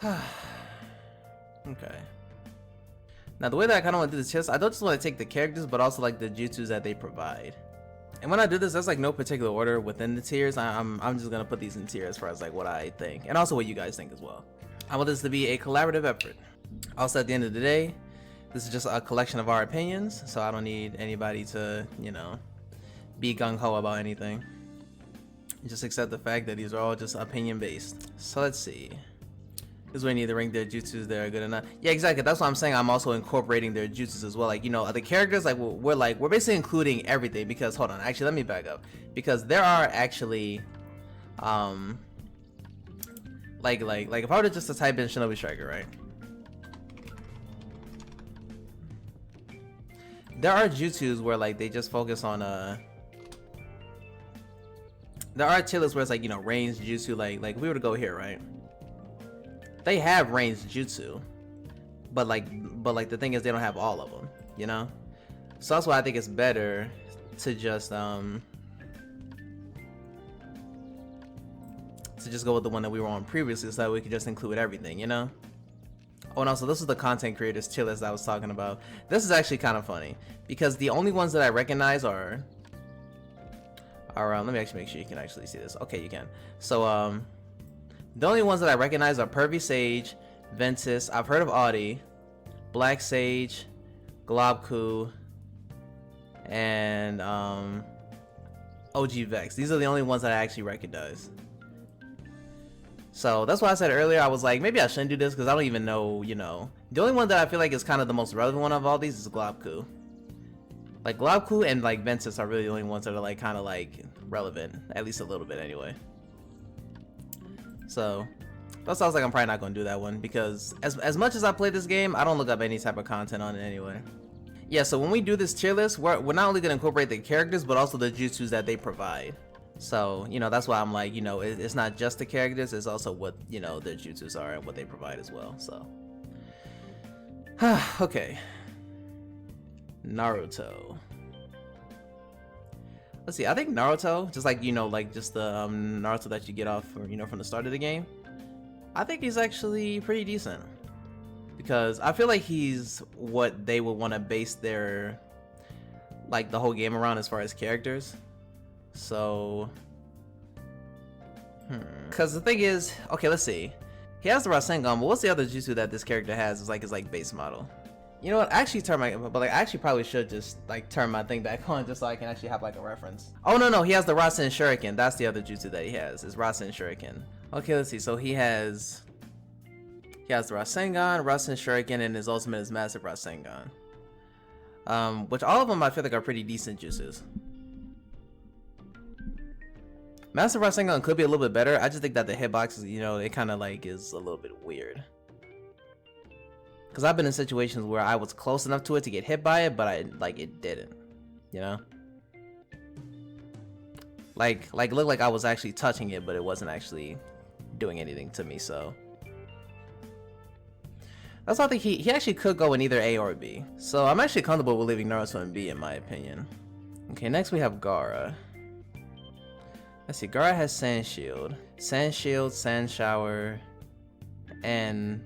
Okay. Now the way that I kind of want to do this chess, I don't just want to take the characters, but also like the jutsus that they provide. And when I do this, there's like no particular order within the tiers. I'm just gonna put these in tiers as far as like what I think, and also what you guys think as well. I want this to be a collaborative effort. Also, at the end of the day, this is just a collection of our opinions, so I don't need anybody to, you know, be gung-ho about anything. Just accept the fact that these are all just opinion based. So let's see. This is when you need to rank their jutsus that are good enough. Yeah, exactly. That's what I'm saying. I'm also incorporating their jutsus as well. Like, you know, the characters, like we're basically including everything, because hold on, actually let me back up, because there are actually like if I were to just to type in Shinobi Striker, right? There are jutsus where like they just focus on there are tier lists where it's like, you know, ranged jutsu, like if we were to go here, right? They have ranged jutsu, but like the thing is they don't have all of them, you know? So that's why I think it's better to just go with the one that we were on previously, so that we could just include everything, you know? Oh, and also this is the content creators tier list I was talking about. This is actually kind of funny, because the only ones that I recognize are let me actually make sure you can actually see this. Okay, you can. So the only ones that I recognize are Pervy Sage, Ventus, I've heard of Audi, Black Sage, Globku, and OG Vex. These are the only ones that I actually recognize. So that's why I said earlier, I was like, maybe I shouldn't do this, because I don't even know, you know. The only one that I feel like is kind of the most relevant one of all these is Globku. Like Globku and like Ventus are really the only ones that are like kind of like relevant, at least a little bit anyway. So that's why I was like, I'm probably not going to do that one, because as much as I play this game, I don't look up any type of content on it anyway. Yeah, so when we do this tier list, we're not only going to incorporate the characters, but also the jutsus that they provide. So, you know, that's why I'm like, you know, it's not just the characters, it's also what, you know, their jutsus are and what they provide as well. So okay, Naruto. Let's see, I think Naruto, just like, you know, like just the Naruto that you get off, you know, from the start of the game, I think he's actually pretty decent, because I feel like he's what they would want to base their, like, the whole game around as far as characters. So because the thing is, okay, let's see, he has the Rasengan, but what's the other jutsu that this character has is like his like base model? You know what, I actually I actually probably should just like turn my thing back on, just so I can actually have like a reference. Oh no, he has the Rasen Shuriken. That's the other jutsu that he has, is Rasen Shuriken. Okay, let's see, so he has the Rasengan, Rasen Shuriken, and his ultimate is Massive Rasengan. Which all of them I feel like are pretty decent jutsus. Massive Rasengan could be a little bit better. I just think that the hitboxes, you know, it kind of like is a little bit weird. Because I've been in situations where I was close enough to it to get hit by it, but it didn't, you know? Like it looked like I was actually touching it, but it wasn't actually doing anything to me, so. That's why I think he actually could go in either A or B. So I'm actually comfortable with leaving Naruto in B, in my opinion. Okay, next we have Gaara. Let's see, Gaara has Sand Shield, Sand Shower, and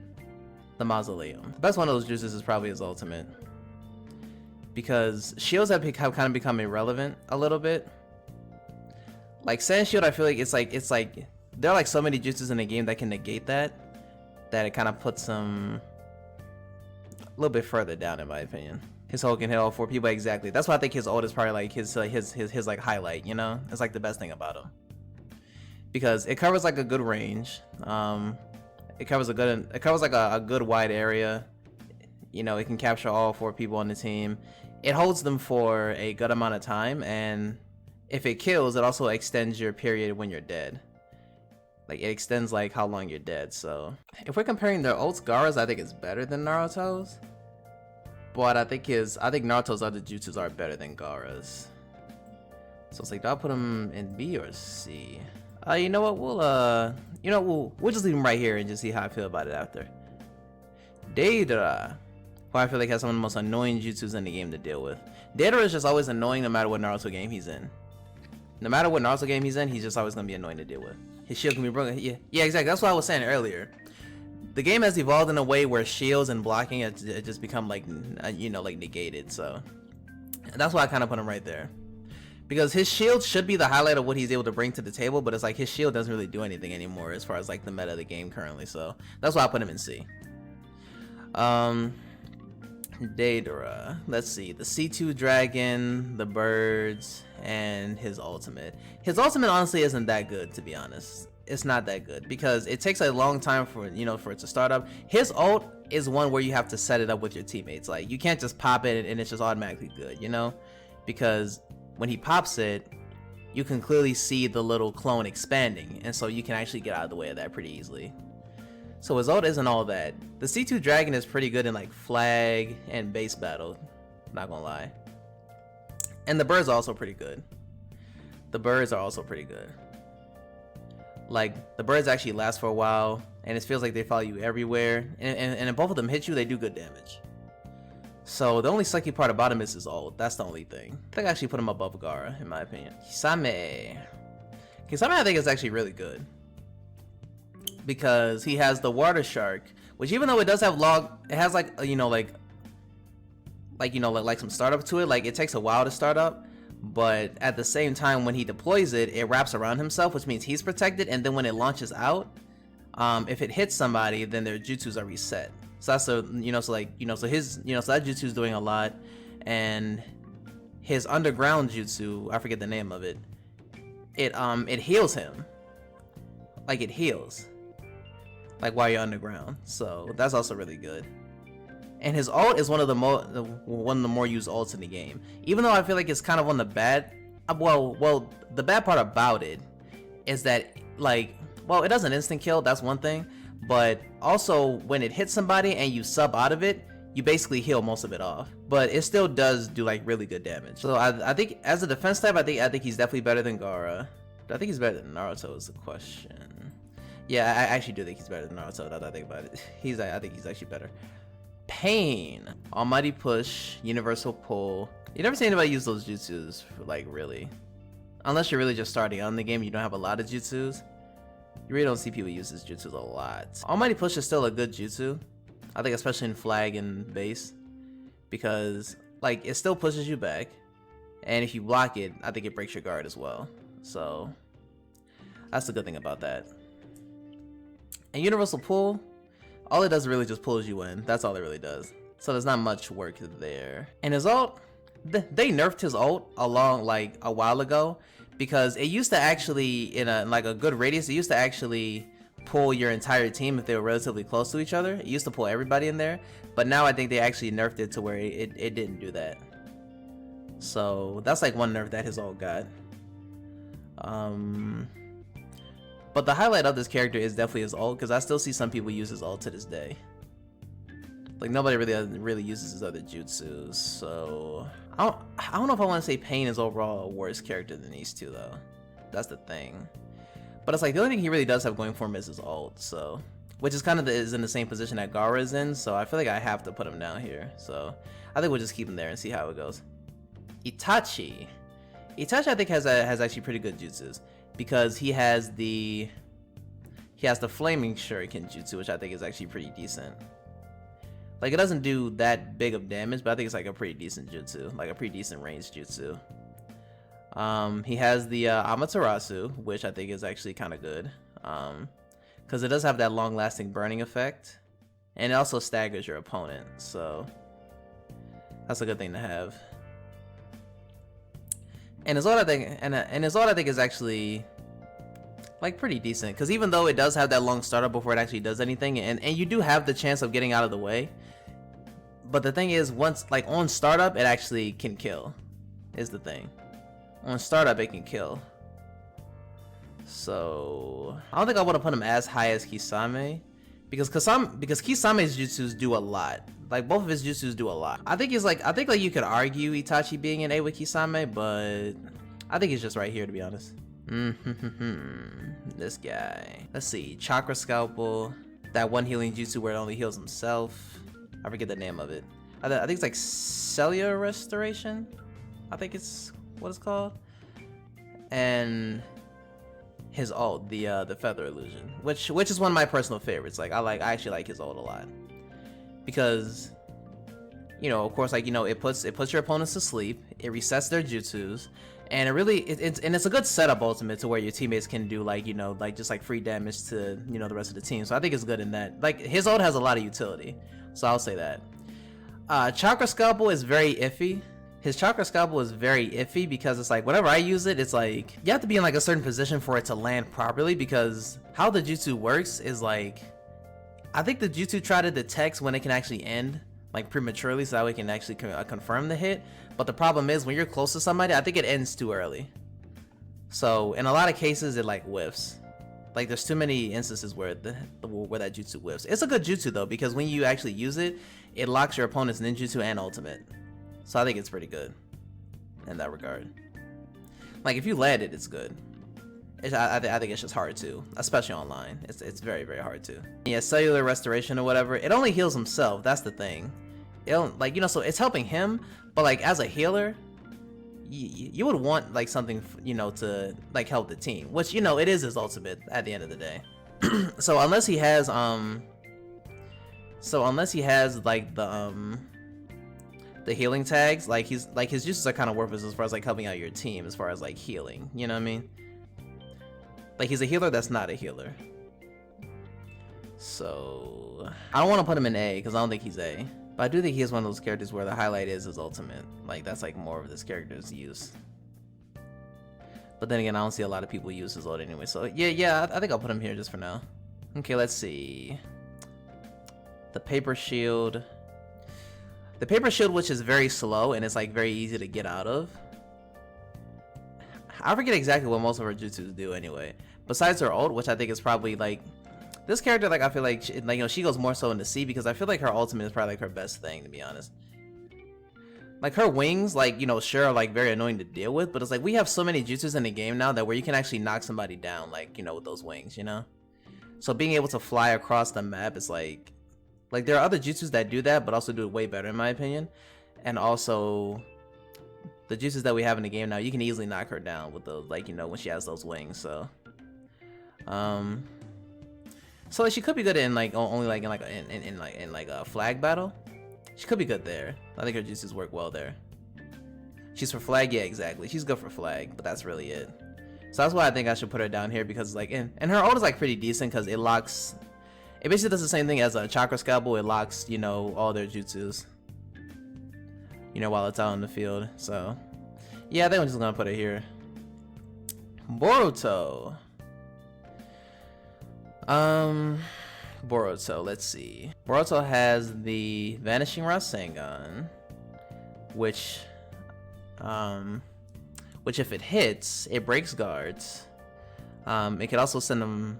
the Mausoleum. The best one of those jutsus is probably his ultimate, because shields have kind of become irrelevant a little bit. Like Sand Shield, I feel like it's like there are like so many jutsus in the game that can negate that it kind of puts him a little bit further down, in my opinion. His ult can hit all 4 people, exactly. That's why I think his ult is probably like his like highlight, you know? It's like the best thing about him, because it covers like a good range. It covers like a good wide area. You know, it can capture all 4 people on the team. It holds them for a good amount of time, and if it kills, it also extends your period when you're dead. Like, it extends like how long you're dead. So if we're comparing their ults, Gaara's I think is better than Naruto's, but I think Naruto's other jutsus are better than Gaara's. So it's like, do I put him in B or C? You know what, we'll just leave him right here and just see how I feel about it after. Deidara, who I feel like has some of the most annoying jutsus in the game to deal with. Deidara is just always annoying no matter what Naruto game he's in. No matter what Naruto game he's in, he's just always gonna be annoying to deal with. His shield can be broken. Yeah, exactly. That's what I was saying earlier. the game has evolved in a way where shields and blocking it just become like, you know, like negated. So that's why I kind of put him right there, because his shield should be the highlight of what he's able to bring to the table, but it's like his shield doesn't really do anything anymore as far as like the meta of the game currently. So that's why I put him in C. Deidara, let's see, the C2 dragon, the birds, and his ultimate. His ultimate honestly isn't that good, to be honest. It's not that good because it takes a long time for, you know, for it to start up. His ult is one where you have to set it up with your teammates. Like, you can't just pop it and it's just automatically good, you know, because when he pops it, you can clearly see the little clone expanding, and so you can actually get out of the way of that pretty easily. So his ult isn't all that. The C2 dragon is pretty good in like flag and base battle, not gonna lie. And the birds are also pretty good. The birds are also pretty good. Like, the birds actually last for a while, and it feels like they follow you everywhere. And if both of them hit you, they do good damage. So the only sucky part about him is his ult. That's the only thing. I think I actually put him above Gaara, in my opinion. Kisame. Kisame I think is actually really good, because he has the water shark, which even though it does have it has like, you know, like some startup to it. Like, it takes a while to start up, but at the same time, when he deploys it, it wraps around himself, which means he's protected. And then when it launches out, if it hits somebody, then their jutsus are reset. So that's so that jutsu's doing a lot. And his underground jutsu, I forget the name of it, it heals him. Like, it heals, like, while you're underground. So that's also really good. And his ult is one of the more used ults in the game. Even though I feel like it's kind of on the bad, well, the bad part about it is that, like, well, it doesn't instant kill, that's one thing, but also when it hits somebody and you sub out of it, you basically heal most of it off. But it still does do like really good damage. So I think as a defense type, I think he's definitely better than Gaara. Do I think he's better than Naruto is the question. Yeah, I actually do think he's better than Naruto now that I think about it. I think he's actually better. Pain, Almighty Push, Universal Pull. You never see anybody use those jutsus, like, really. Unless you're really just starting on the game, you don't have a lot of jutsus. You really don't see people use these jutsus a lot. Almighty Push is still a good jutsu, I think, especially in flag and base, because, like, it still pushes you back, and if you block it, I think it breaks your guard as well. So that's the good thing about that. And Universal Pull, all it does really just pulls you in. That's all it really does. So there's not much work there. And his ult, they nerfed his ult a while ago, because it used to actually, in a good radius, it used to actually pull your entire team if they were relatively close to each other. It used to pull everybody in there, but now I think they actually nerfed it to where it didn't do that. So that's like one nerf that his ult got. But the highlight of this character is definitely his ult, because I still see some people use his ult to this day. Like, nobody really uses his other jutsus, so I don't know if I want to say Pain is overall a worse character than these two, though. That's the thing. But it's like, the only thing he really does have going for him is his ult, so, which is kind of is in the same position that Gaara is in, so I feel like I have to put him down here. So I think we'll just keep him there and see how it goes. Itachi I think has actually pretty good jutsus, because he has the flaming shuriken jutsu, which I think is actually pretty decent. Like, it doesn't do that big of damage, but I think it's like a pretty decent jutsu, like a pretty decent range jutsu. He has the Amaterasu, which I think is actually kind of good, because it does have that long-lasting burning effect, and it also staggers your opponent, so that's a good thing to have. And his ult, I think, is actually like pretty decent, because even though it does have that long startup before it actually does anything, and you do have the chance of getting out of the way, but the thing is, once, like, on startup, it actually can kill, is the thing. On startup, it can kill. So I don't think I want to put him as high as Kisame, because Kisame's jutsus do a lot. Like, both of his jutsus do a lot. I think you could argue Itachi being an A with Kisame, but I think he's just right here, to be honest. This guy. Let's see. Chakra Scalpel. That one healing jutsu where it only heals himself. I forget the name of it. I think it's like Cellular Restoration, I think it's what it's called. And his ult, the feather illusion, which is one of my personal favorites. Like I actually like his ult a lot because, you know, of course, like, you know, it puts your opponents to sleep, it resets their jutsus, and it's a good setup ultimate to where your teammates can do, like, you know, like just like free damage to, you know, the rest of the team. So I think it's good in that. Like, his ult has a lot of utility, so I'll say that. Chakra Scalpel is very iffy. His Chakra Scalpel is very iffy because it's like, whenever I use it, it's like you have to be in like a certain position for it to land properly, because how the jutsu works is like, I think the jutsu try to detect when it can actually end, like prematurely, so that we can actually confirm the hit. But the problem is when you're close to somebody, I think it ends too early. So in a lot of cases, it like whiffs. Like, there's too many instances where where that jutsu whiffs. It's a good jutsu though, because when you actually use it, it locks your opponent's ninjutsu and ultimate. So I think it's pretty good in that regard. Like, if you land it, it's good. I think it's just hard to, especially online. It's very, very hard to. Yeah, cellular restoration or whatever, it only heals himself. That's the thing. It don't, like, you know, so it's helping him, but like as a healer, you would want like something, you know, to like help the team, which, you know, it is his ultimate at the end of the day. So unless he has like the healing tags, like his juices are kind of worthless as far as like helping out your team, as far as like healing, you know what I mean? Like, he's a healer that's not a healer. So I don't want to put him in A because I don't think he's A, but I do think he is one of those characters where the highlight is his ultimate. Like, that's like more of this character's use. But then again, I don't see a lot of people use his ult anyway, so yeah, I think I'll put him here just for now. Okay, let's see. The paper shield. The paper shield, which is very slow and it's like very easy to get out of. I forget exactly what most of her jutsus do anyway. Besides her ult, which I think is probably like, this character, like, I feel like, you know, she goes more so into C, because I feel like her ultimate is probably like her best thing, to be honest. Like, her wings, like, you know, sure, are like very annoying to deal with, but it's like we have so many jutsus in the game now that where you can actually knock somebody down, like, you know, with those wings, you know. So being able to fly across the map is like there are other jutsus that do that, but also do it way better in my opinion. And also, the jutsus that we have in the game now, you can easily knock her down with those, like, you know, when she has those wings. So so like, she could be good in like only like in a flag battle. She could be good there. I think her jutsus work well there. She's for flag, yeah, exactly. She's good for flag, but that's really it. So that's why I think I should put her down here, because like, and her ult is like pretty decent because it locks. It basically does the same thing as a Chakra Scalpel. It locks, you know, all their jutsus, you know, while it's out in the field. So yeah, I think I'm just gonna put it here. Boruto. Boruto, let's see. Boruto has the Vanishing Rasengan, which if it hits, it breaks guards. It could also send them.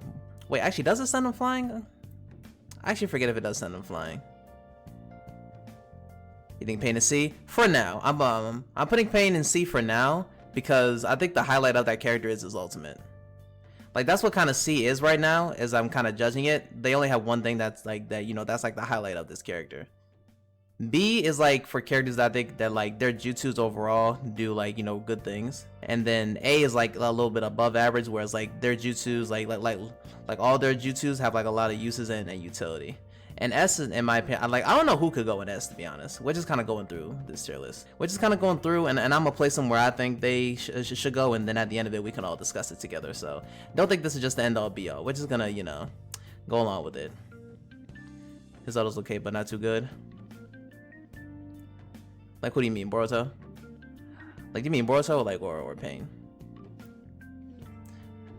Wait, actually, does it send them flying? I actually forget if it does send them flying. You think Pain in C? For now, I'm putting Pain in C for now, because I think the highlight of that character is his ultimate. Like, that's what kind of C is right now, as I'm kind of judging it. They only have one thing that's like that, you know, that's like the highlight of this character. B is like for characters that I think that like their jutsus overall do, like, you know, good things. And then A is like a little bit above average, whereas like their jutsus, like all their jutsus have like a lot of uses and utility. And S is, in my opinion, I don't know who could go in S, to be honest. We're just kind of going through this tier list. We're just kind of going through, and I'm gonna place them where I think they should go, and then at the end of it, we can all discuss it together. So don't think this is just the end all be all. We're just gonna, you know, go along with it. His auto's okay, but not too good. Like, what do you mean, Boruto? Like, do you mean Boruto or Pain?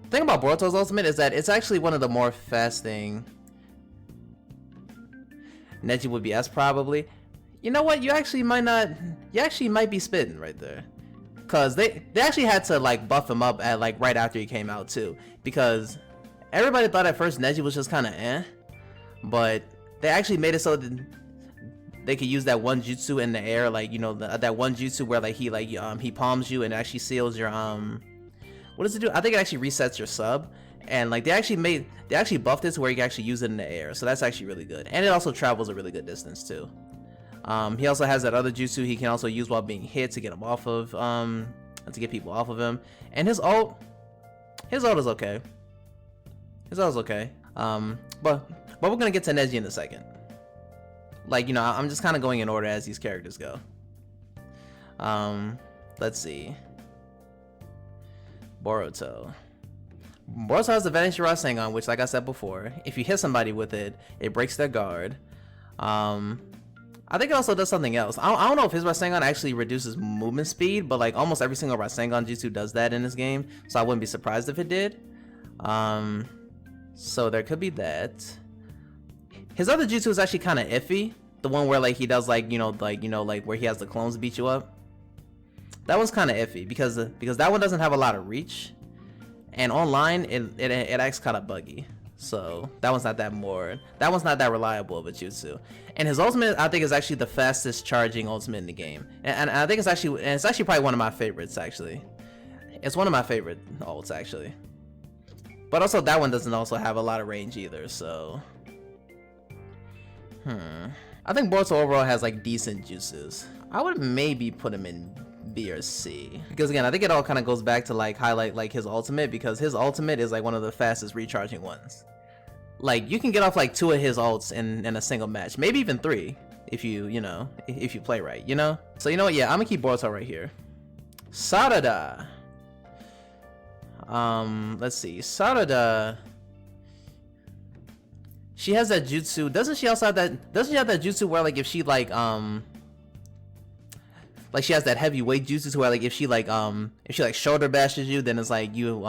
The thing about Boruto's ultimate is that it's actually one of the more fasting. Neji would be S probably. You know what? You actually might not. You actually might be spitting right there, cause they actually had to like buff him up at like right after he came out too, because everybody thought at first Neji was just kind of eh, but they actually made it so that they could use that one jutsu in the air, like, you know, that one jutsu where like he palms you and actually seals your what does it do? I think it actually resets your sub. And like they actually buffed it to where you can actually use it in the air, so that's actually really good. And it also travels a really good distance too. He also has that other jutsu he can also use while being hit to get him off of to get people off of him. And his ult, His ult is okay. His ult is okay. But we're gonna get to Neji in a second. Like, you know, I'm just kind of going in order as these characters go. Let's see. Boruto. Boruto has the Vanish Rasengan, which, like I said before, if you hit somebody with it, it breaks their guard. I think it also does something else. I don't know if his Rasengan actually reduces movement speed, but like almost every single Rasengan jutsu does that in this game, so I wouldn't be surprised if it did. So there could be that. His other jutsu is actually kind of iffy. The one where like he does like, like where he has the clones beat you up. That one's kind of iffy because that one doesn't have a lot of reach, and online it acts kind of buggy. So that one's not that reliable of a jutsu. And his ultimate, I think, is actually the fastest charging ultimate in the game. And I think it's actually probably one of my favorites, actually. It's one of my favorite ults, actually. But also that one doesn't also have a lot of range either, so I think Boruto overall has like decent jutsus. I would maybe put him in B or C, because again, I think it all kind of goes back to like highlight like his ultimate, because his ultimate is like one of the fastest recharging ones. Like you can get off like 2 of his ults in a single match, maybe even 3 if you if you play right, So you know what, yeah, I'm gonna keep Boruto right here. Sarada. Let's see, Sarada. She has that jutsu. Doesn't she have that jutsu where like if she like she has that heavy weight jutsu where like if she shoulder bashes you, then it's like you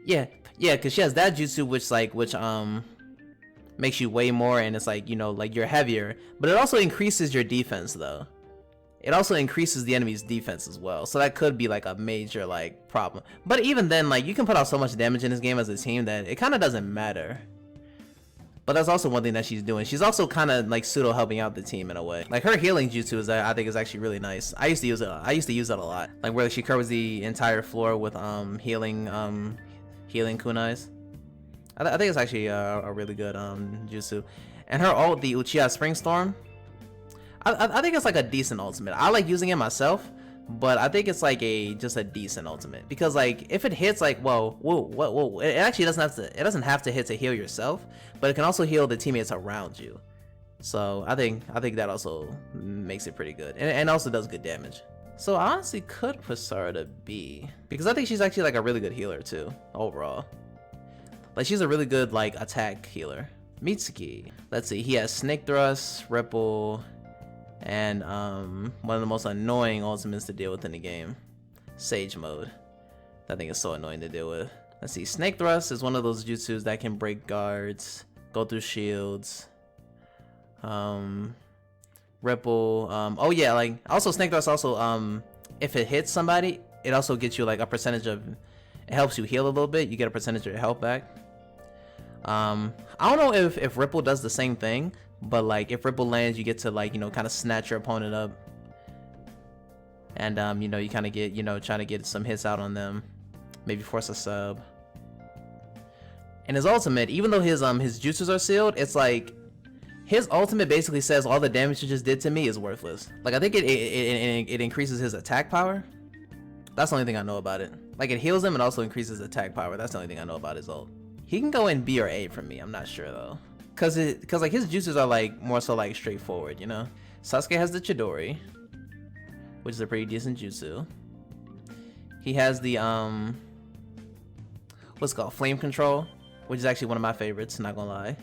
yeah, because she has that jutsu which makes you weigh more, and it's like, like you're heavier, but it also increases your defense though. It also increases the enemy's defense as well, so that could be like a major like problem. But even then, like you can put out so much damage in this game as a team that it kind of doesn't matter. But that's also one thing that she's doing. She's also kind of like pseudo helping out the team in a way. Like her healing jutsu I think is actually really nice. I used to use it a lot. Like where she covers the entire floor with healing kunais. I think it's actually a really good jutsu. And her ult, the Uchiha Spring Storm, I think it's like a decent ultimate. I like using it myself, but I think it's like just a decent ultimate, because like if it hits like whoa, it actually doesn't have to hit to heal yourself, but it can also heal the teammates around you. So I think that also makes it pretty good, and also does good damage. So I honestly could put Sarada B, because I think she's actually like a really good healer too overall. Like she's a really good like attack healer. Mitsuki. Let's see, he has Snake Thrust, Ripple, and one of the most annoying ultimates to deal with in the game, Sage Mode. That thing is so annoying to deal with. Let's see, Snake Thrust is one of those jutsus that can break guards, go through shields. Ripple, oh yeah, like also Snake Thrust also, if it hits somebody, it also gets you like a percentage of, it helps you heal a little bit, you get a percentage of your health back. I don't know if Ripple does the same thing, but like if Ripple lands, you get to like, kind of snatch your opponent up, and you kind of get, trying to get some hits out on them, maybe force a sub. And his ultimate, even though his jutsus are sealed, it's like his ultimate basically says all the damage you just did to me is worthless. Like I think it increases his attack power. That's the only thing I know about it. Like it heals him and also increases attack power. That's the only thing I know about his ult. He can go in B or A for me. I'm not sure though, cause like his jutsus are like more so like straightforward, Sasuke has the Chidori, which is a pretty decent jutsu. He has the what's it called, Flame Control, which is actually one of my favorites, not gonna lie.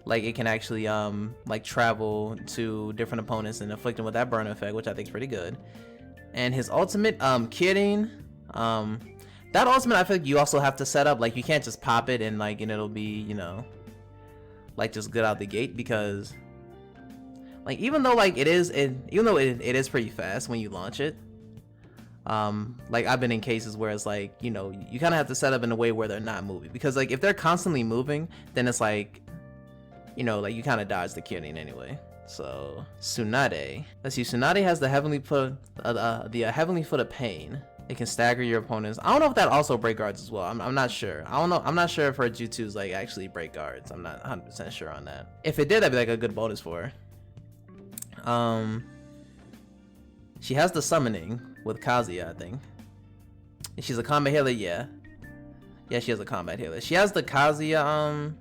Like it can actually like travel to different opponents and inflict them with that burn effect, which I think is pretty good. And his ultimate, Kirin, that ultimate I feel like you also have to set up. Like you can't just pop it and like it'll be, like just good out the gate, because like even though it is pretty fast when you launch it, like I've been in cases where it's like, you kind of have to set up in a way where they're not moving, because like if they're constantly moving, then it's like, like you kind of dodge the Kirin anyway. So Tsunade, let's see, Tsunade has the heavenly foot, heavenly foot of pain. It can stagger your opponents. I don't know if that also break guards as well. I'm not sure. I don't know. I'm not sure if her jutsus like actually break guards. I'm not 100% sure on that. If it did, that'd be like a good bonus for her. She has the summoning with Kazuya, I think. She's a combat healer, yeah. Yeah, she has a combat healer. She has the Kazuya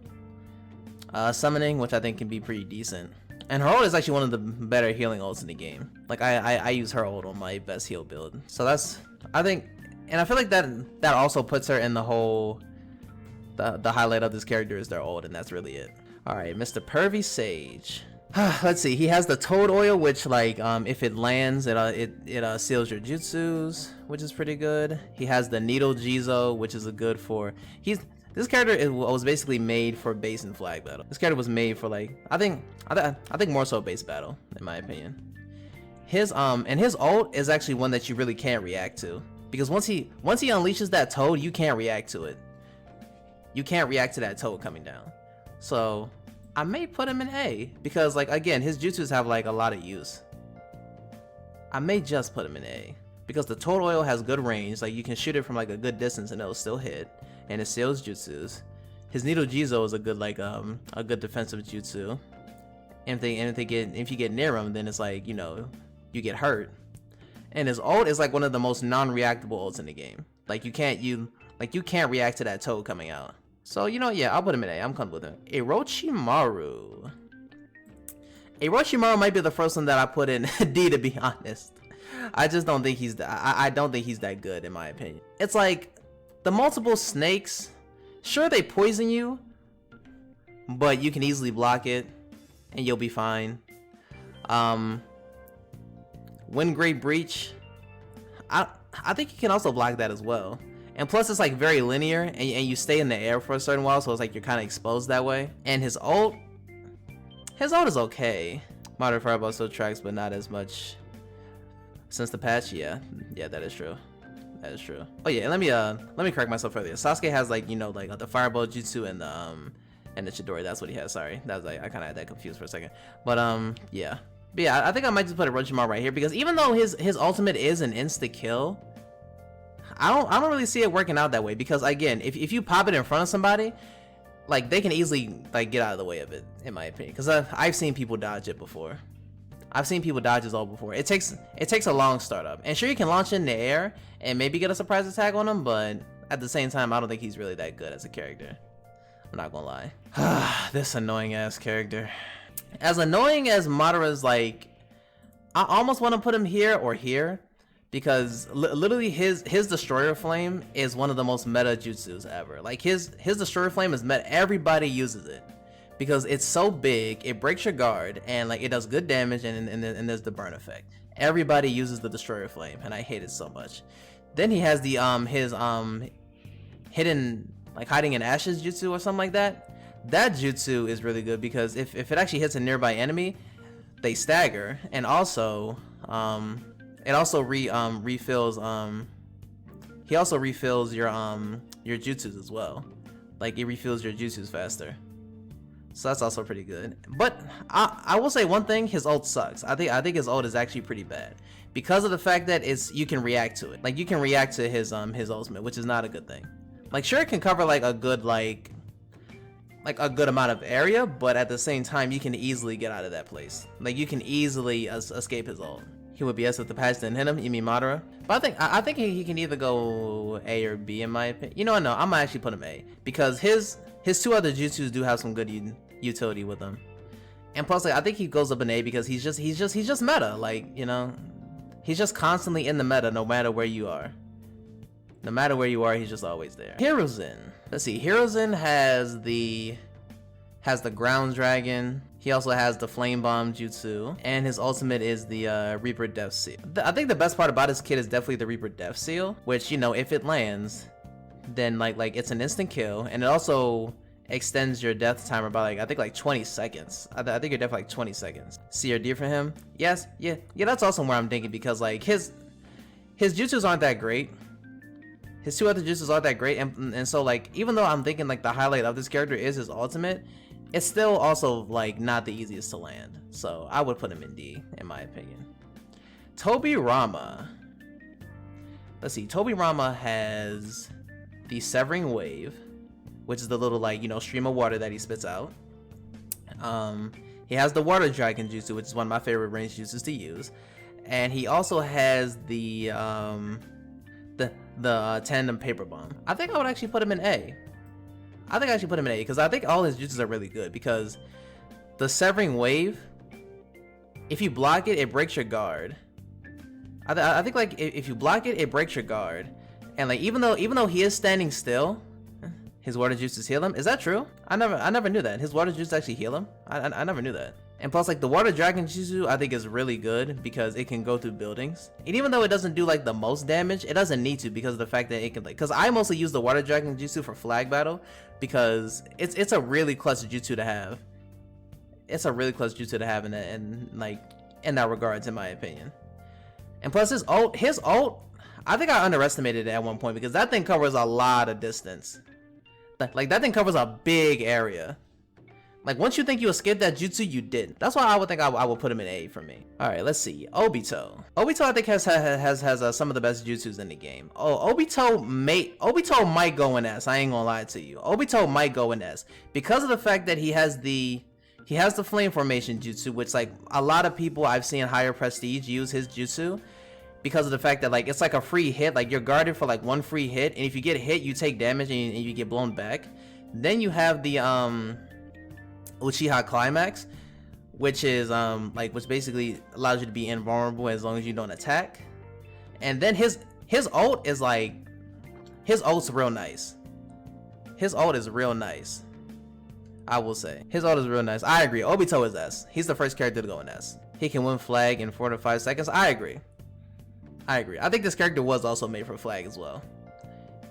summoning, which I think can be pretty decent. And her ult is actually one of the better healing ults in the game. Like I use her ult on my best heal build. So that's, I think, and I feel like that also puts her in the whole, the highlight of this character is their ult, and that's really it. All right, Mr. Pervy Sage. Let's see. He has the Toad Oil, which like if it lands, it seals your jutsus, which is pretty good. He has the Needle Jizo, which is a good for this character was basically made for base and flag battle. This character was made for like I think more so base battle in my opinion. His and his ult is actually one that you really can't react to, because once he unleashes that Toad, you can't react to it. You can't react to that Toad coming down. So I may put him in A, because like again his jutsus have like a lot of use. I may just put him in A because the Toad Oil has good range, like you can shoot it from like a good distance and it'll still hit, and it seals jutsus. His Needle Jizo is a good like a good defensive jutsu. And if you get near him, then it's like, you know, you get hurt. And his ult is like one of the most non-reactable ults in the game. Like you can't react to that Toad coming out. So, you know, yeah, I'll put him in A. I'm comfortable with him. Orochimaru. Orochimaru might be the first one that I put in D, to be honest. I just don't think I don't think he's that good, in my opinion. It's like the multiple snakes, sure they poison you, but you can easily block it and you'll be fine. Wind Great Breach, I think you can also block that as well. And plus it's like very linear, and you stay in the air for a certain while, so it's like you're kind of exposed that way. And his ult is okay. Modern Fireball still tracks, but not as much since the patch. Yeah, that is true. That is true. Oh yeah, and let me correct myself earlier. Sasuke has like, you know, like the Fireball Jutsu and the Chidori. That's what he has. Sorry, that was like I kind of had that confused for a second. But yeah. But yeah, I think I might just put Orochimaru right here, because even though his ultimate is an insta kill, I don't really see it working out that way, because again, if you pop it in front of somebody, like they can easily like get out of the way of it, in my opinion, because I've seen people dodge it before. I've seen people dodge his ult before. It takes a long startup, and sure you can launch in the air and maybe get a surprise attack on him, but at the same time I don't think he's really that good as a character. I'm not gonna lie. This annoying ass character. As annoying as Madara's, like, I almost want to put him here or here, because literally his Destroyer Flame is one of the most meta jutsus ever. Like his Destroyer Flame is meta. Everybody uses it because it's so big, it breaks your guard, and like it does good damage, and there's the burn effect. Everybody uses the Destroyer Flame, and I hate it so much. Then he has the his hidden, like hiding in ashes jutsu or something like that. That jutsu is really good because if it actually hits a nearby enemy, they stagger, and also it also refills he also refills your jutsus as well. Like it refills your jutsus faster. So that's also pretty good. But I will say one thing, his ult sucks. I think his ult is actually pretty bad, because of the fact that you can react to it. Like you can react to his ultimate, which is not a good thing. Like sure it can cover like a good a good amount of area, but at the same time you can easily get out of that place. Like you can easily escape his ult. He would be S if the patch didn't hit him. You mean Madara? But I think he can either go A or B, in my opinion. You know what? No, I'm gonna actually put him A, because his two other jutsus do have some good utility with them. And plus, like, I think he goes up in A because he's just meta. Like, you know, he's just constantly in the meta, no matter where you are. No matter where you are, he's just always there. Hiruzen. Let's see. Hiruzen has the ground dragon. He also has the flame bomb jutsu, and his ultimate is the Reaper Death Seal. I think the best part about his kit is definitely the Reaper Death Seal, which, you know, if it lands, then like it's an instant kill, and it also extends your death timer by like I think like 20 seconds. I think you're dead for like 20 seconds. C or D for him? Yes, yeah. That's also where I'm thinking, because like his jutsus aren't that great. His two other jutsus aren't that great, and so like even though I'm thinking like the highlight of this character is his ultimate, it's still also like not the easiest to land. So I would put him in D, in my opinion. Tobirama. Let's see. Tobirama has the Severing Wave, which is the little like, you know, stream of water that he spits out. He has the Water Dragon jutsu, which is one of my favorite range jutsus to use, and he also has the the tandem paper bomb. I think I would actually put him in A. I think I should put him in A because I think all his jutsus are really good, because the severing wave, if you block it, it breaks your guard. I think like if you block it, it breaks your guard. And like even though he is standing still, his water jutsus heal him. Is that true? I never knew that. His water jutsus actually heal him. I never knew that. And plus, like, the water dragon jutsu I think is really good because it can go through buildings. And even though it doesn't do like the most damage, it doesn't need to, because of the fact that it can, like, because I mostly use the water dragon jutsu for flag battle because it's a really clutch jutsu to have. It's a really clutch jutsu to have in that regards, in my opinion. And plus his ult, I think I underestimated it at one point because that thing covers a lot of distance. Like that thing covers a big area. Like once you think you escaped that jutsu, you didn't. That's why I would think I would put him in A for me. All right, let's see. Obito. Obito I think has some of the best jutsus in the game. Oh, Obito might go in S. I ain't gonna lie to you. Obito might go in S because of the fact that he has the flame formation jutsu, which like a lot of people I've seen higher prestige use his jutsu because of the fact that like it's like a free hit. Like you're guarded for like one free hit, and if you get hit, you take damage and you get blown back. Then you have the Uchiha Climax, which is which basically allows you to be invulnerable as long as you don't attack. And then his ult is like, his ult's real nice. His ult is real nice, I will say. His ult is real nice. I agree. Obito is S. He's the first character to go in S. He can win flag in 4 to 5 seconds. I agree. I think this character was also made for flag as well.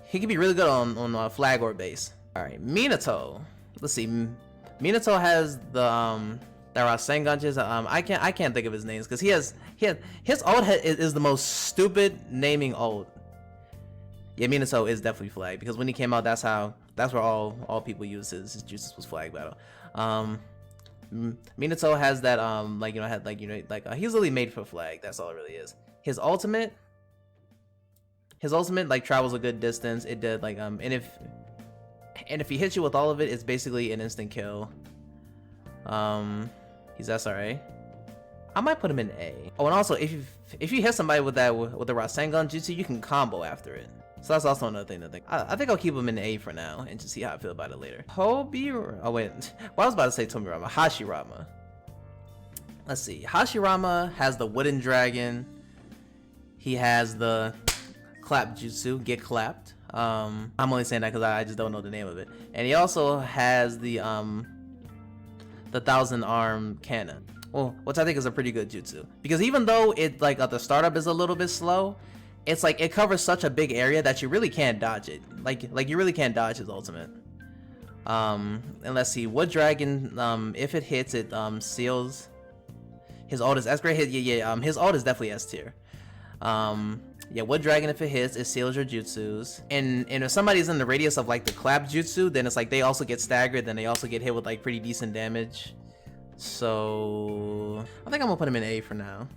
He can be really good on flag or base. All right, Minato. Let's see. Minato has the Rasengan jutsu. I can't think of his names because his ult is the most stupid naming ult. Yeah, Minato is definitely flag because when he came out, that's where all people use his jutsus was flag battle. Minato has that he's really made for flag. That's all it really is. His ultimate like travels a good distance. It did like and if he hits you with all of it, it's basically an instant kill. He's SRA. I might put him in A. Oh, and also if you hit somebody with the Rasengan jutsu, you can combo after it. So that's also another thing to think. I think I'll keep him in A for now and just see how I feel about it later. Tobirama. Oh wait, well, I was about to say Tobirama. Hashirama. Let's see. Hashirama has the wooden dragon. He has the clap jutsu, get clapped. I'm only saying that because I just don't know the name of it. And he also has the 1,000-arm cannon. Well, which I think is a pretty good jutsu. Because even though it like at the startup is a little bit slow, it's like it covers such a big area that you really can't dodge it. Like you really can't dodge his ultimate. And let's see, Wood Dragon, if it hits, it seals. His ult is S grade. His ult is definitely S tier. Yeah, Wood Dragon, if it hits, it seals your jutsus. And if somebody's in the radius of like the clap jutsu, then it's like they also get staggered, then they also get hit with like pretty decent damage. So I think I'm gonna put him in A for now.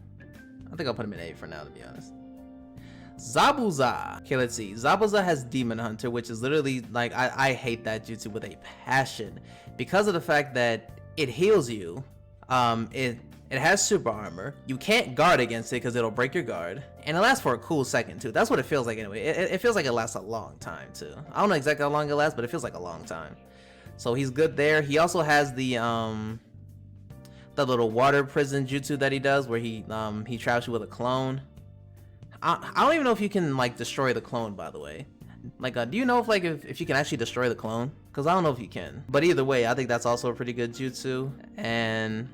I think I'll put him in A for now, to be honest. Zabuza. Okay, let's see. Zabuza has Demon Hunter, which is literally like I hate that jutsu with a passion because of the fact that it heals you. It has super armor. You can't guard against it because it'll break your guard. And it lasts for a cool second too. That's what it feels like anyway. It feels like it lasts a long time too. I don't know exactly how long it lasts, but it feels like a long time. So he's good there. He also has the little water prison jutsu that he does where he traps you with a clone. I don't even know if you can like destroy the clone, by the way. Like, do you know if you can actually destroy the clone? Because I don't know if you can. But either way, I think that's also a pretty good jutsu. And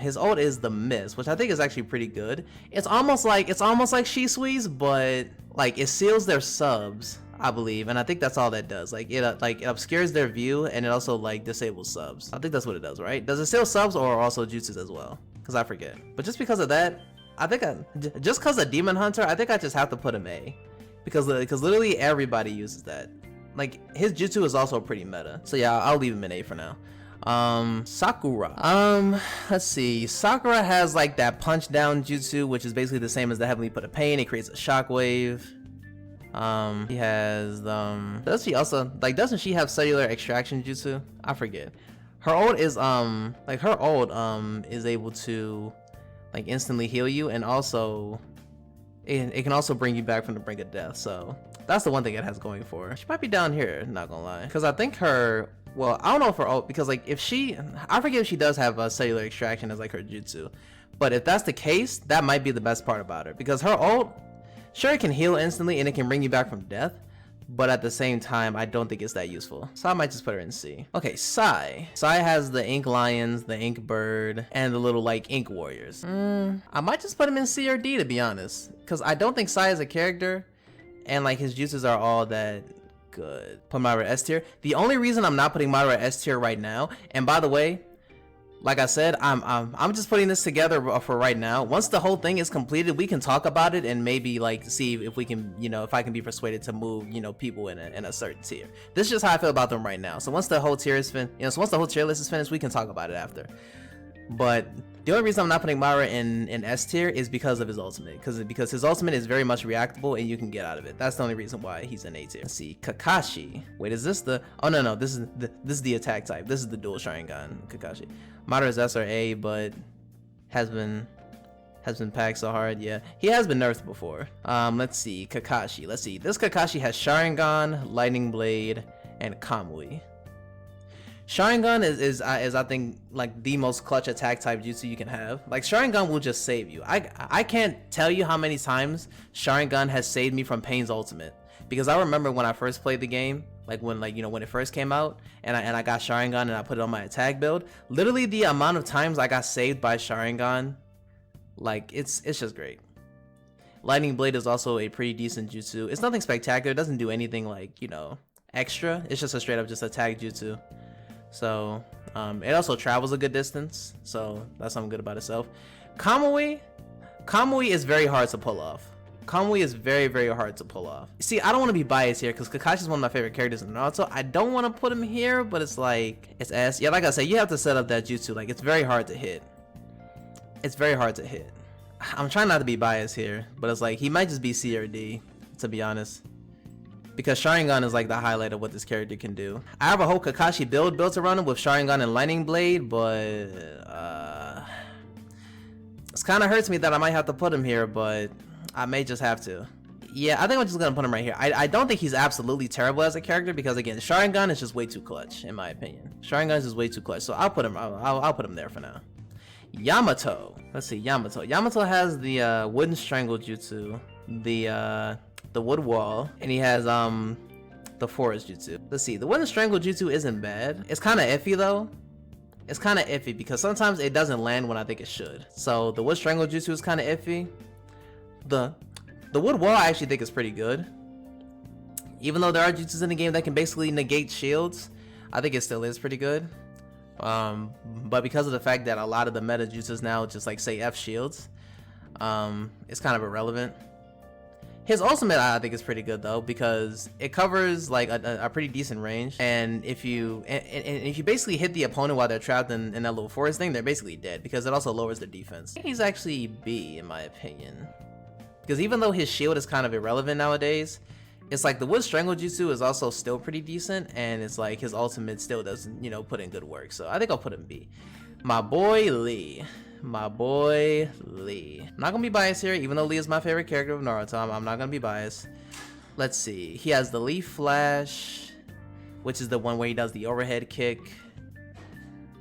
his ult is the Mist, which I think is actually pretty good. It's almost like Shisui's, but like it seals their subs, I believe. And I think that's all that does. Like it obscures their view and it also like disables subs. I think that's what it does, right? Does it seal subs or also jutsus as well? Because I forget. But just because of that, I think just because of Demon Hunter, I think I just have to put him A. Because literally everybody uses that. Like his jutsu is also pretty meta. So yeah, I'll leave him in A for now. Sakura. Let's see. Sakura has like that punch down jutsu, which is basically the same as the Heavenly Put of Pain. It creates a shockwave. He has does she also like doesn't she have cellular extraction jutsu? I forget. Her ult is is able to like instantly heal you, and also it can also bring you back from the brink of death. So That's the one thing it has going for her. She might be down here, not gonna lie. Because I think her, well, I don't know if her ult, because like if she, I forget if she does have a cellular extraction as like her jutsu. But if that's the case, that might be the best part about her. Because her ult, sure, it can heal instantly and it can bring you back from death. But at the same time, I don't think it's that useful. So I might just put her in C. Okay, Sai. Sai has the Ink Lions, the Ink Bird, and the little like Ink Warriors. I might just put him in C or D to be honest. Because I don't think Sai is a character. And like his juices are all that good. Put Madara S tier. The only reason I'm not putting Madara S tier right now, and by the way, like I said, I'm just putting this together for right now. Once the whole thing is completed, we can talk about it and maybe like see if we can, you know, if I can be persuaded to move, you know, people in a certain tier. This is just how I feel about them right now. So once the whole tier is finished, you know, so once the whole tier list is finished, we can talk about it after. But the only reason I'm not putting Madara in S tier is because of his ultimate. Because his ultimate is very much reactable and you can get out of it. That's the only reason why he's in A tier. Let's see, Kakashi. Wait, is this the? Oh no, this is the attack type. This is the dual Sharingan Kakashi. Madara's S or A, but has been packed so hard. Yeah, he has been nerfed before. Let's see, Kakashi. Let's see. This Kakashi has Sharingan, Lightning Blade, and Kamui. Sharingan is I think like the most clutch attack type jutsu you can have. Like Sharingan will just save you. I can't tell you how many times Sharingan has saved me from Pain's ultimate, because I remember when I first played the game, like when when it first came out, and I got Sharingan and I put it on my attack build. Literally the amount of times I got saved by Sharingan, like it's just great. Lightning Blade is also a pretty decent jutsu. It's nothing spectacular. It doesn't do anything like extra. It's just a straight up just attack jutsu. So it also travels a good distance, so that's something good about itself. Kamui is very hard to pull off. Kamui is very, very hard to pull off. See, I don't want to be biased here because Kakashi is one of my favorite characters in Naruto. I don't want to put him here, but it's like, it's S. Yeah, like I said, you have to set up that jutsu. Like, it's very hard to hit. It's very hard to hit. I'm trying not to be biased here, but it's like, he might just be C or D, to be honest. Because Sharingan is like the highlight of what this character can do. I have a whole Kakashi build built around him with Sharingan and Lightning Blade, but it's kind of hurts me that I might have to put him here, but I may just have to. Yeah, I think I'm just gonna put him right here. I don't think he's absolutely terrible as a character because again, Sharingan is just way too clutch in my opinion. Sharingan is just way too clutch, so I'll put him. I'll put him there for now. Yamato. Let's see, Yamato. Yamato has the wooden strangle jutsu, the wood wall, and he has the forest jutsu. Let's see, the wooden strangle jutsu isn't bad. It's kind of iffy though. It's kind of iffy because sometimes it doesn't land when I think it should. So the wood strangle jutsu is kind of iffy. The wood wall I actually think is pretty good. Even though there are jutsus in the game that can basically negate shields, I think it still is pretty good. But because of the fact that a lot of the meta jutsus now just like say F shields, it's kind of irrelevant. His ultimate I think is pretty good though because it covers like a pretty decent range, and if you basically hit the opponent while they're trapped in that little forest thing, they're basically dead because it also lowers their defense. I think he's actually B in my opinion, because even though his shield is kind of irrelevant nowadays, it's like the wood strangle jutsu is also still pretty decent, and it's like his ultimate still doesn't put in good work. So I think I'll put him B. My boy Lee. My boy Lee. I'm not gonna be biased here, even though Lee is my favorite character of Naruto. I'm not gonna be biased. Let's see. He has the Leaf Flash, which is the one where he does the overhead kick,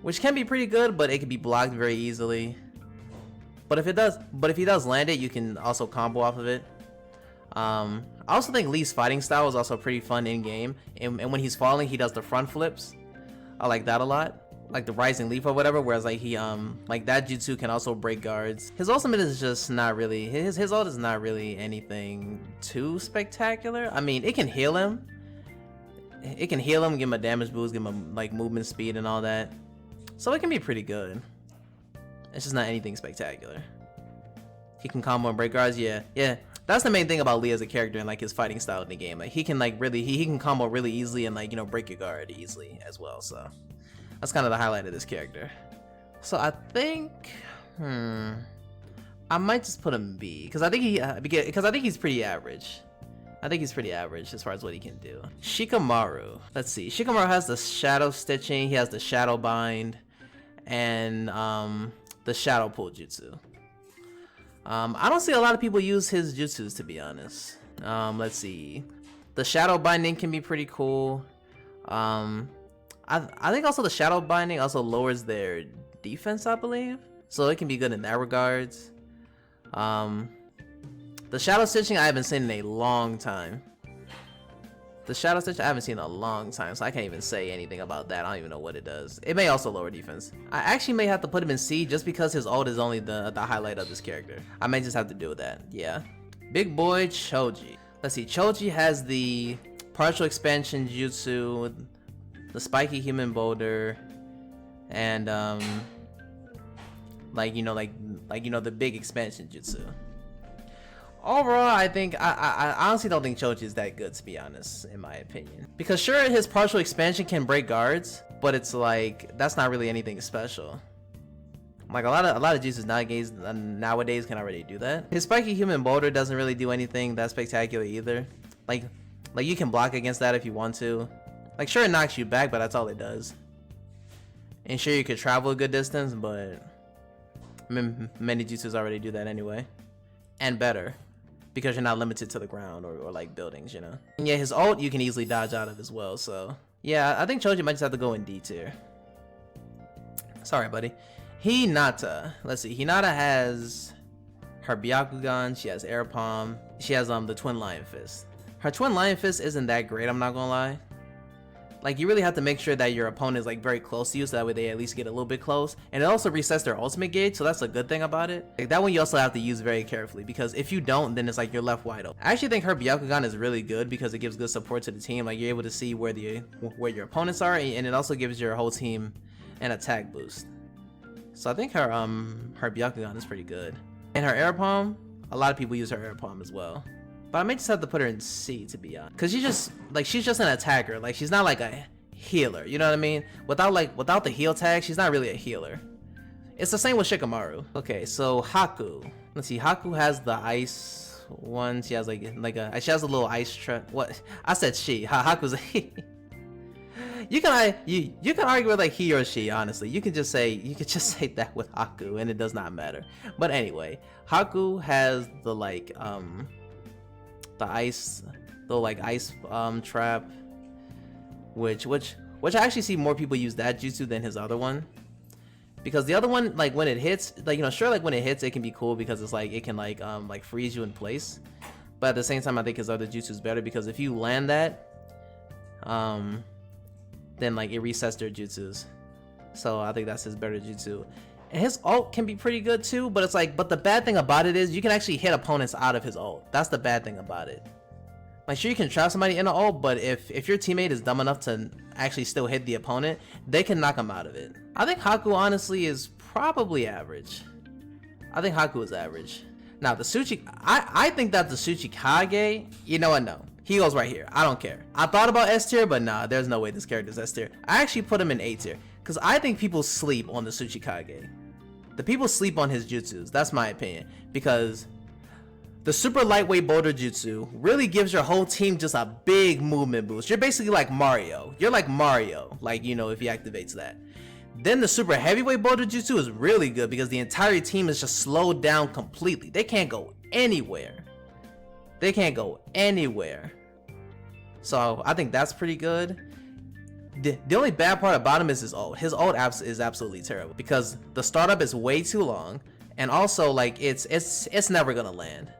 which can be pretty good, but it can be blocked very easily. But if he does land it, you can also combo off of it. I also think Lee's fighting style is also pretty fun in game, and when he's falling, he does the front flips. I like that a lot. Like the rising leaf or whatever, whereas like he like that jutsu can also break guards. His ultimate is just not really his ult is not really anything too spectacular. I mean, it can heal him. It can heal him, give him a damage boost, give him like movement speed and all that. So it can be pretty good. It's just not anything spectacular. He can combo and break guards, yeah. That's the main thing about Lee as a character and like his fighting style in the game. Like he can like really he can combo really easily and like break your guard easily as well. So that's kind of the highlight of this character. So I think, I might just put him B because I think he's pretty average. I think he's pretty average as far as what he can do. Shikamaru. Let's see. Shikamaru has the shadow stitching. He has the shadow bind, and the shadow pull jutsu. I don't see a lot of people use his jutsus, to be honest. Let's see. The shadow binding can be pretty cool. I think also the shadow binding also lowers their defense, I believe. So it can be good in that regards. The shadow stitching I haven't seen in a long time. The shadow stitch I haven't seen in a long time, so I can't even say anything about that. I don't even know what it does. It may also lower defense. I actually may have to put him in C just because his ult is only the highlight of this character. I may just have to do that. Yeah. Big boy Choji. Let's see. Choji has the partial expansion jutsu, the spiky human boulder, and the big expansion jutsu. Overall, I think I honestly don't think Choji is that good, to be honest, in my opinion. Because sure, his partial expansion can break guards, but it's like that's not really anything special. Like a lot of jutsus nowadays can already do that. His spiky human boulder doesn't really do anything that spectacular either. Like you can block against that if you want to. Like sure, it knocks you back, but that's all it does. And sure, you could travel a good distance, but many jutsus already do that anyway, and better. Because you're not limited to the ground or like buildings, you know. And yeah, his ult you can easily dodge out of as well. So yeah, I think Choji might just have to go in D tier. Sorry, buddy. Hinata. Let's see. Hinata has her Byakugan. She has Air Palm. She has the Twin Lion Fist. Her Twin Lion Fist isn't that great. I'm not gonna lie. Like you really have to make sure that your opponent is like very close to you, so that way they at least get a little bit close. And it also resets their ultimate gauge, so that's a good thing about it. Like that one you also have to use very carefully, because if you don't, then it's like you're left wide open. I actually think her Byakugan is really good because it gives good support to the team. Like you're able to see where your opponents are, and it also gives your whole team an attack boost. So I think her Byakugan is pretty good. And her Air Palm, a lot of people use her Air Palm as well. But I may just have to put her in C, to be honest, because she's just an attacker. Like she's not like a healer, you know what I mean? Without the heal tag, she's not really a healer. It's the same with Shikamaru. Okay, so Haku. Let's see. Haku has the ice one. She has she has a little ice trap. What? I said she. Haku's a he. You can argue with like he or she. Honestly, you could just say that with Haku, and it does not matter. But anyway, Haku has the ice trap, which I actually see more people use that jutsu than his other one, because the other one, like when it hits, like sure, like when it hits it can be cool because it's like it can like freeze you in place, but at the same time I think his other jutsu is better because if you land that then like it resets their jutsus. So I think that's his better jutsu. And his ult can be pretty good too, but it's like, but the bad thing about it is you can actually hit opponents out of his ult. That's the bad thing about it. Like sure, you can trap somebody in an ult, but if your teammate is dumb enough to actually still hit the opponent, they can knock him out of it. I think Haku honestly is probably average. I think Haku is average. Now the I think that the Tsuchikage, you know what, no. He goes right here. I don't care. I thought about S tier, but nah, there's no way this character's S tier. I actually put him in A tier, because I think people sleep on the Tsuchikage. The people sleep on his jutsus. That's my opinion. Because the super lightweight boulder jutsu really gives your whole team just a big movement boost. You're basically like Mario. You're like Mario, like, if he activates that. Then the super heavyweight boulder jutsu is really good because the entire team is just slowed down completely. They can't go anywhere. They can't go anywhere. So I think that's pretty good. The only bad part about him is his ult. His ult is absolutely terrible because the startup is way too long, and also like it's never gonna land,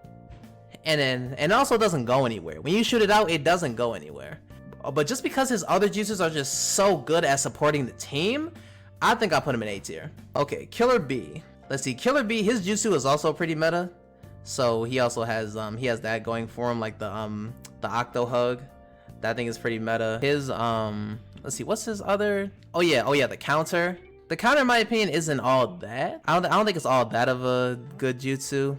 and it also doesn't go anywhere. When you shoot it out, it doesn't go anywhere. But just because his other jutsus are just so good at supporting the team, I think I'll put him in A tier. Okay, Killer B. Let's see, Killer B. His jutsu is also pretty meta, so he also has that going for him, like the Octo Hug. That thing is pretty meta. His let's see, what's his other? Oh yeah, the counter. The counter, in my opinion, isn't all that. I don't think it's all that of a good jutsu.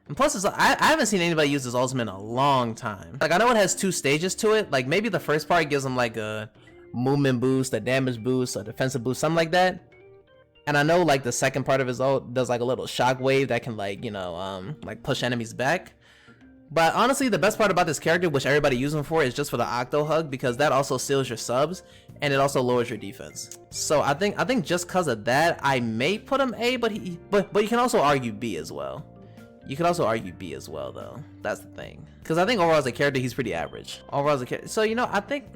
And plus, I haven't seen anybody use this ultimate in a long time. Like I know it has 2 stages to it. Like maybe the first part gives him like a movement boost, a damage boost, a defensive boost, something like that. And I know like the second part of his ult does like a little shockwave that can like like push enemies back. But honestly, the best part about this character, which everybody uses him for, is just for the Octo Hug, because that also seals your subs and it also lowers your defense. So I think just because of that, I may put him A, but you can also argue B as well. You could also argue B as well, though. That's the thing. Because I think overall as a character, he's pretty average. Overall as a character. So, you know, I think...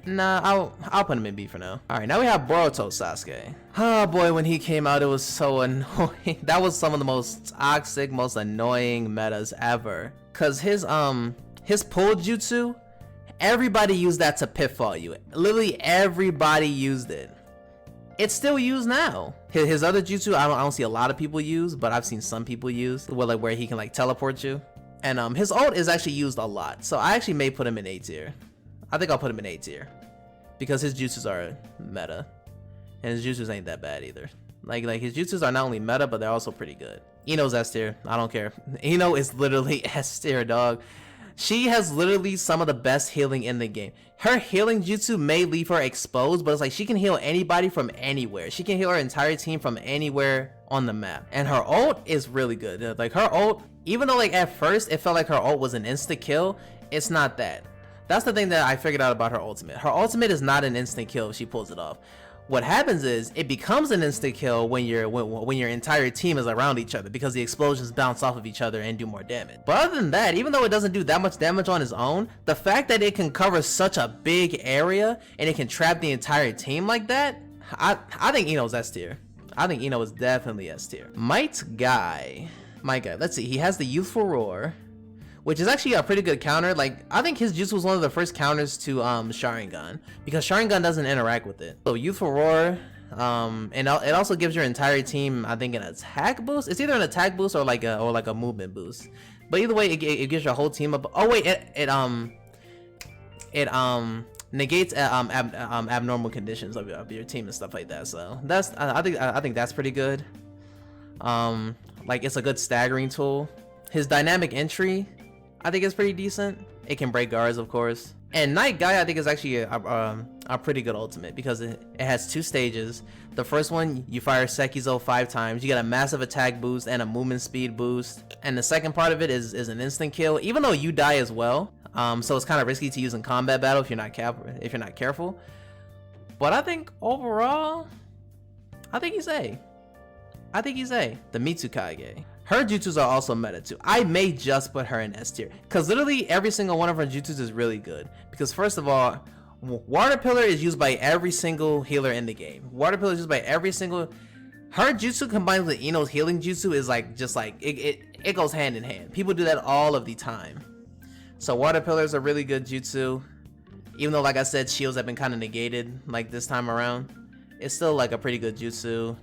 nah, I'll put him in B for now. Alright, now we have Boruto Sasuke. Oh boy, when he came out, it was so annoying. That was some of the most toxic, most annoying metas ever. Because his pull jutsu, everybody used that to pitfall you. Literally everybody used it. It's still used now. His other jutsu, I don't see a lot of people use, but I've seen some people use, where he can like teleport you. And his ult is actually used a lot, so I actually may put him in A tier. I think I'll put him in A tier because his jutsus are meta, and his jutsus ain't that bad either. Like his jutsus are not only meta, but they're also pretty good. Ino's S tier. I don't care. Ino is literally S tier, dog. She has literally some of the best healing in the game. Her healing jutsu may leave her exposed, but it's like she can heal anybody from anywhere. She can heal her entire team from anywhere on the map. And her ult is really good. Like her ult, even though like at first it felt like her ult was an insta kill, it's not that. That's the thing that I figured out about her ultimate. Her ultimate is not an instant kill if she pulls it off. What happens is it becomes an instant kill when your entire team is around each other, because the explosions bounce off of each other and do more damage. But other than that, even though it doesn't do that much damage on its own, the fact that it can cover such a big area and it can trap the entire team like that, I think Ino's S tier. I think Ino is definitely S tier. Might Guy, let's see, he has the Youthful Roar, which is actually a pretty good counter. Like, I think his jutsu was one of the first counters to Sharingan, because Sharingan doesn't interact with it. So Youthful Roar, and it also gives your entire team, I think, an attack boost. It's either an attack boost or like a movement boost. But either way, it gives your whole team up. Oh wait, it negates abnormal conditions of your team and stuff like that. So that's I think that's pretty good. Like, it's a good staggering tool. His dynamic entry, I think it's pretty decent. It can break guards, of course. And Night Guy, I think, is actually a pretty good ultimate, because it has 2 stages. The first one, you fire Sekizo 5 times. You get a massive attack boost and a movement speed boost. And the second part of it is an instant kill, even though you die as well. So it's kind of risky to use in combat battle if you're not careful. But I think overall, I think he's A. The Mitsukage. Her jutsus are also meta too. I may just put her in S tier, because literally every single one of her jutsus is really good. Because first of all, Water Pillar is used by every single healer in the game. Water Pillar is used by every single... Her jutsu combined with Ino's healing jutsu is like, just like, it goes hand in hand. People do that all of the time. So Water Pillar is a really good jutsu. Even though, like I said, shields have been kind of negated like this time around, it's still like a pretty good jutsu.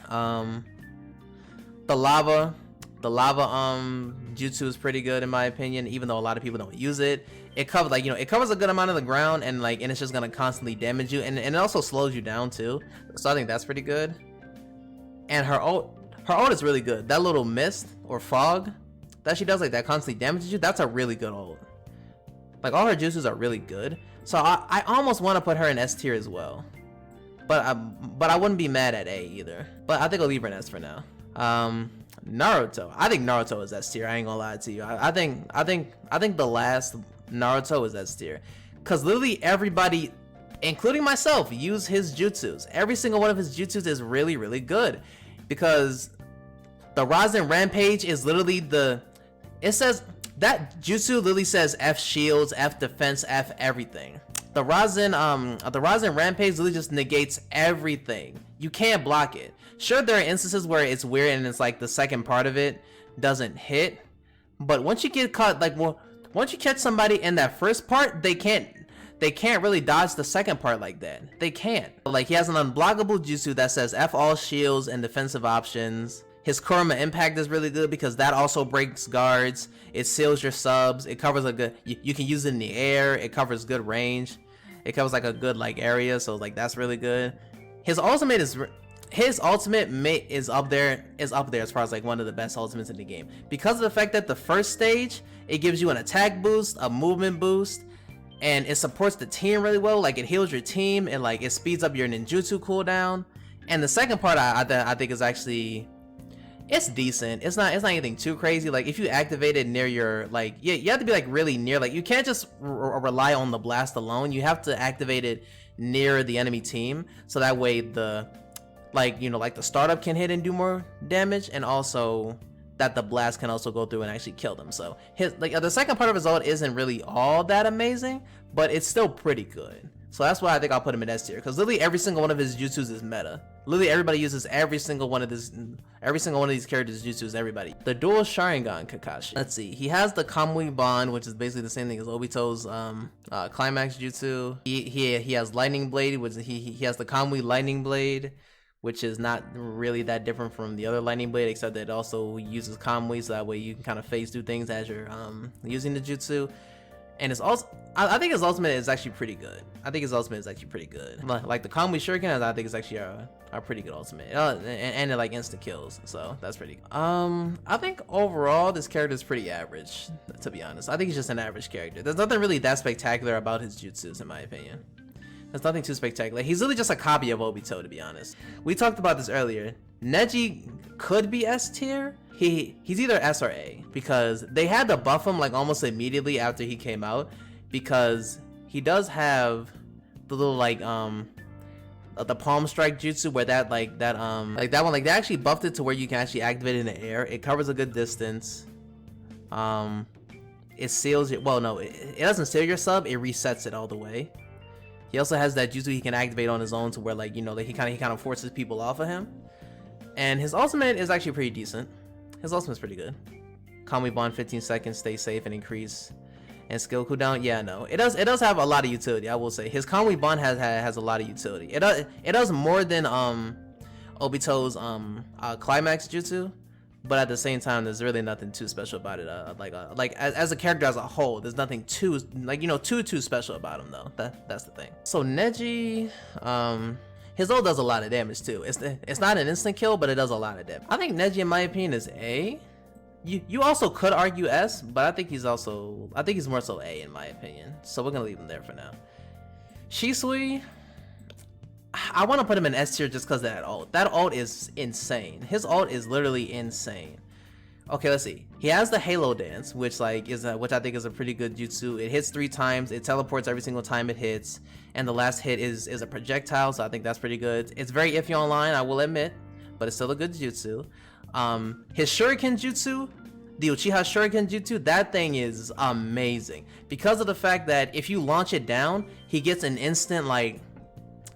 The lava jutsu is pretty good in my opinion, even though a lot of people don't use it. It covers it covers a good amount of the ground, and it's just gonna constantly damage you, and it also slows you down too. So I think that's pretty good. And her ult is really good. That little mist or fog that she does, like, that constantly damages you, that's a really good ult. Like, all her jutsus are really good. So I almost want to put her in S tier as well. But I wouldn't be mad at A either. But I think I'll leave her in S for now. Naruto. I think Naruto is S tier. I ain't gonna lie to you. I think the last Naruto is S tier, cause literally everybody, including myself, use his jutsus. Every single one of his jutsus is really, really good, because the Rasen Rampage is literally it says that jutsu literally says F shields, F defense, F everything. The Rasen Rampage literally just negates everything. You can't block it. Sure, there are instances where it's weird and it's like the second part of it doesn't hit, but once you get caught, once you catch somebody in that first part, they can't really dodge the second part like that. They can't. Like, he has an unblockable jutsu that says F all shields and defensive options. His Kurama Impact is really good because that also breaks guards. It seals your subs. It covers a good... You can use it in the air. It covers good range. It covers like a good area, so like that's really good. His ultimate is up there as far as like one of the best ultimates in the game, because of the fact that the first stage, it gives you an attack boost, a movement boost, and it supports the team really well. Like, it heals your team, and like it speeds up your ninjutsu cooldown. And the second part I think is actually... It's decent. It's not anything too crazy. Like, if you activate it near your, like, you have to be like really near. Like, you can't just rely on the blast alone. You have to activate it near the enemy team, so that way the, like, the startup can hit and do more damage, and also that the blast can also go through and actually kill them. So his the second part of his ult isn't really all that amazing, but it's still pretty good. So that's why I think I'll put him in S tier, because literally every single one of his jutsus is meta. Literally everybody uses every single one of these characters' jutsus. Everybody. The dual Sharingan Kakashi. Let's see. He has the Kamui Bond, which is basically the same thing as Obito's climax jutsu. He has Lightning Blade, which he has the Kamui Lightning Blade, which is not really that different from the other Lightning Blade, except that it also uses Kamui, so that way you can kind of phase through things as you're using the jutsu. And it's also, I think his ultimate is actually pretty good. Like the Kamui Shuriken, I think it's actually a pretty good ultimate, and it like insta kills, so that's pretty good. I think overall this character is pretty average, to be honest. I think he's just an average character. There's nothing really that spectacular about his jutsus, in my opinion. There's nothing too spectacular. He's really just a copy of Obito, to be honest. We talked about this earlier. Neji could be S tier. He's either S or A, because they had to buff him like almost immediately after he came out, because he does have the little like the palm strike jutsu, where that one they actually buffed it to where you can actually activate it in the air. It covers a good distance. It seals it. Well, no, it doesn't seal your sub. It resets it all the way. He also has that jutsu he can activate on his own, to where like, you know, like he kind of forces people off of him. And his ultimate is actually pretty decent. His ultimate's pretty good. Kamui Bond 15 seconds, stay safe and increase. And skill cooldown, yeah, no, it does have a lot of utility, I will say. His Kamui Bond has a lot of utility. It does more than Obito's climax jutsu, but at the same time, there's really nothing too special about it. Like as a character as a whole, there's nothing too too special about him though. That's the thing. So Neji, his ult does a lot of damage too. It's not an instant kill, but it does a lot of damage. I think Neji, in my opinion, is A. You also could argue S, but I think he's more so A in my opinion. So we're gonna leave him there for now. Shisui, I want to put him in S tier just because of that ult. That ult is insane. His ult is literally insane. Okay, let's see. He has the Halo Dance, which I think is a pretty good jutsu. It hits 3 times. It teleports every single time it hits, and the last hit is a projectile, so I think that's pretty good. It's very iffy online, I will admit, but it's still a good jutsu. His Shuriken jutsu, the Uchiha Shuriken jutsu, that thing is amazing because of the fact that if you launch it down, he gets an instant like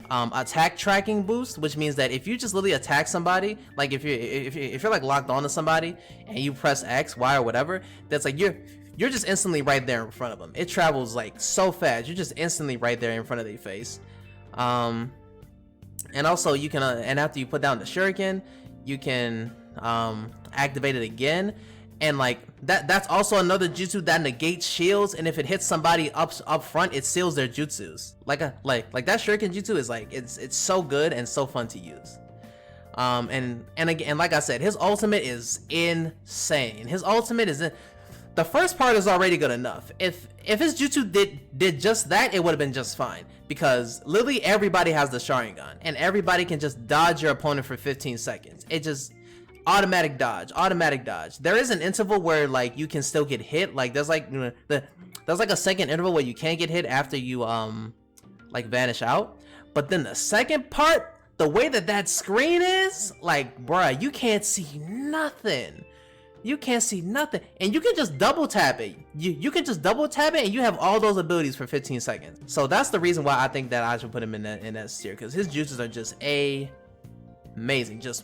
attack tracking boost, which means that if you just literally attack somebody, like if you're like locked onto somebody and you press X, Y, or whatever, that's like you're just instantly right there in front of them. It travels like so fast. You're just instantly right there in front of their face. And also you can and after you put down the Shuriken, you can activate it again, and like that's also another jutsu that negates shields, and if it hits somebody up front, it seals their jutsus. Like that Shuriken jutsu is like it's so good and so fun to use. And again, like I said, his ultimate is insane. His ultimate is the first part is already good enough. If his jutsu did just that, it would have been just fine, because literally everybody has the Sharingan and everybody can just dodge your opponent for 15 seconds. It just automatic dodge. There is an interval where like you can still get hit. Like there's like a second interval where you can't get hit after you like vanish out. But then the second part, the way that screen is, like, bruh, you can't see nothing. And you can just double tap it. You can just double tap it and you have all those abilities for 15 seconds. So that's the reason why I think that I should put him in that tier, because his jutsus are just amazing. Just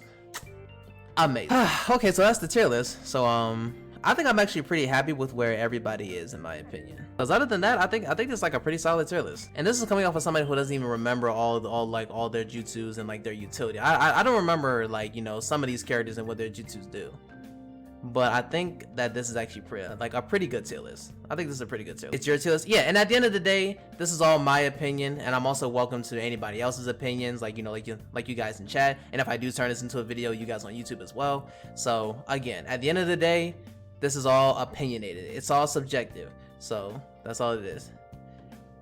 amazing. Okay, so that's the tier list. So I think I'm actually pretty happy with where everybody is, in my opinion. Because other than that, I think it's like a pretty solid tier list. And this is coming off of somebody who doesn't even remember all their jutsus and like their utility. I don't remember, like, you know, some of these characters and what their jutsus do. But I think that this is actually a pretty good tier list. I think this is a pretty good tier list. It's your tier list, yeah. And at the end of the day, this is all my opinion, and I'm also welcome to anybody else's opinions, like, you know, like you guys in chat. And if I do turn this into a video, you guys on YouTube as well. So again, at the end of the day, this is all opinionated. It's all subjective. So that's all it is.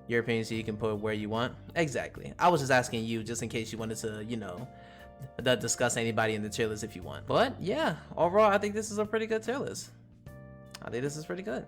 Your opinion, so you can put where you want. Exactly. I was just asking you, just in case you wanted to, you know, discuss anybody in the tier list if you want. But yeah, overall, I think this is a pretty good tier list. I think this is pretty good.